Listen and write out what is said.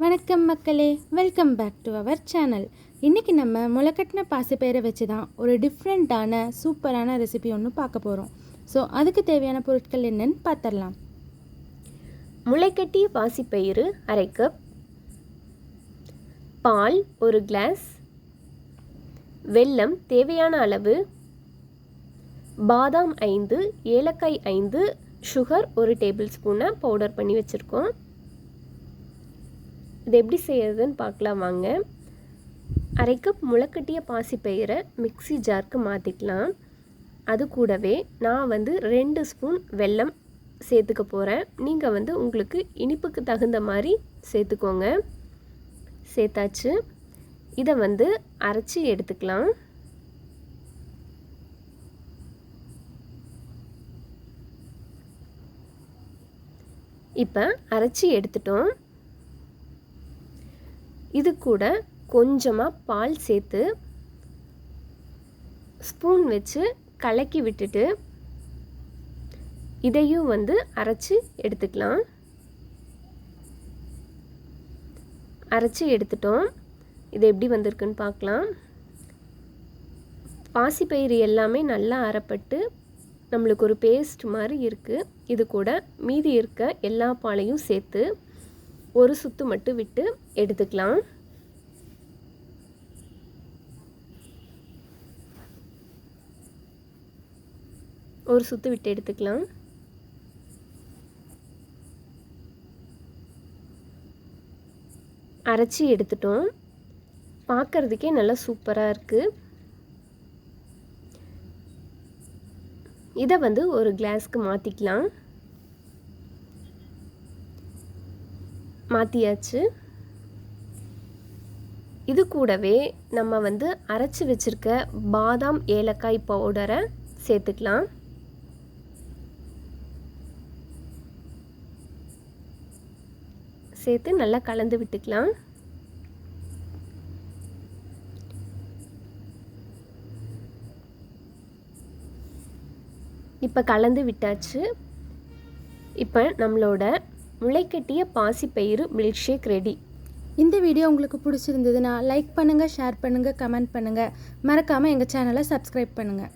வணக்கம் மக்களே, welcome back to our channel. இன்றைக்கி நம்ம முளைக்கட்டின பாசிப்பயிரை வச்சு தான் ஒரு டிஃப்ரெண்ட்டான சூப்பரான ரெசிபி ஒன்று பார்க்க போகிறோம். ஸோ அதுக்கு தேவையான பொருட்கள் என்னன்னு பார்த்துடலாம். முளைக்கட்டிய பாசிப்பயிறு அரை கப், பால் ஒரு கிளாஸ், வெல்லம் தேவையான அளவு, பாதாம் 5, ஏலக்காய் 5, சுகர் ஒரு டேபிள் ஸ்பூனை பவுடர் பண்ணி வச்சுருக்கோம். இது எப்படி செய்யறதுன்னு பார்க்கலாம் வாங்க. அரை கப் முளைக்கட்டிய பாசிப்பயிரை மிக்ஸி ஜாருக்கு மாற்றிக்கலாம். அது கூடவே நான் 2 ஸ்பூன் வெல்லம் சேர்த்துக்க போகிறேன். நீங்கள் உங்களுக்கு இனிப்புக்கு தகுந்த மாதிரி சேர்த்துக்கோங்க. சேர்த்தாச்சு. இதை அரைச்சி எடுத்துக்கலாம். இப்போ அரைச்சி எடுத்துட்டோம். இது கூட கொஞ்சமாக பால் சேர்த்து ஸ்பூன் வச்சு கலக்கி விட்டுட்டு இதையும் அரைச்சி எடுத்துக்கலாம். அரைச்சி எடுத்துட்டோம். இது எப்படி வந்திருக்குன்னு பார்க்கலாம். பாசிப்பயிறு எல்லாமே நல்லா அரைப்பட்டு நம்மளுக்கு ஒரு பேஸ்ட் மாதிரி இருக்குது. இது கூட மீதி இருக்க எல்லா பாலையும் சேர்த்து ஒரு சுத்து மட்டும் விட்டு எடுத்துக்கலாம். ஒரு சுத்து விட்டு எடுத்துக்கலாம். அரைச்சி எடுத்துட்டோம். பார்க்கறதுக்கே நல்லா சூப்பராக இருக்குது. இதை ஒரு கிளாஸ்க்கு மாற்றிக்கலாம். மாற்றியாச்சு. இது கூடவே நம்ம அரைச்சி வச்சுருக்க பாதாம் ஏலக்காய் பவுடரை சேர்த்துக்கலாம். சேர்த்து நல்லா கலந்து விட்டுக்கலாம். இப்போ கலந்து விட்டாச்சு. இப்போ நம்மளோட முளைக்கட்டிய பாசிப்பயிறு மில்க் ஷேக் ரெடி. இந்த வீடியோ உங்களுக்கு பிடிச்சிருந்ததுன்னா லைக் பண்ணுங்கள், ஷேர் பண்ணுங்கள், கமெண்ட் பண்ணுங்கள். மறக்காமல் எங்கள் சேனலை சப்ஸ்கிரைப் பண்ணுங்கள்.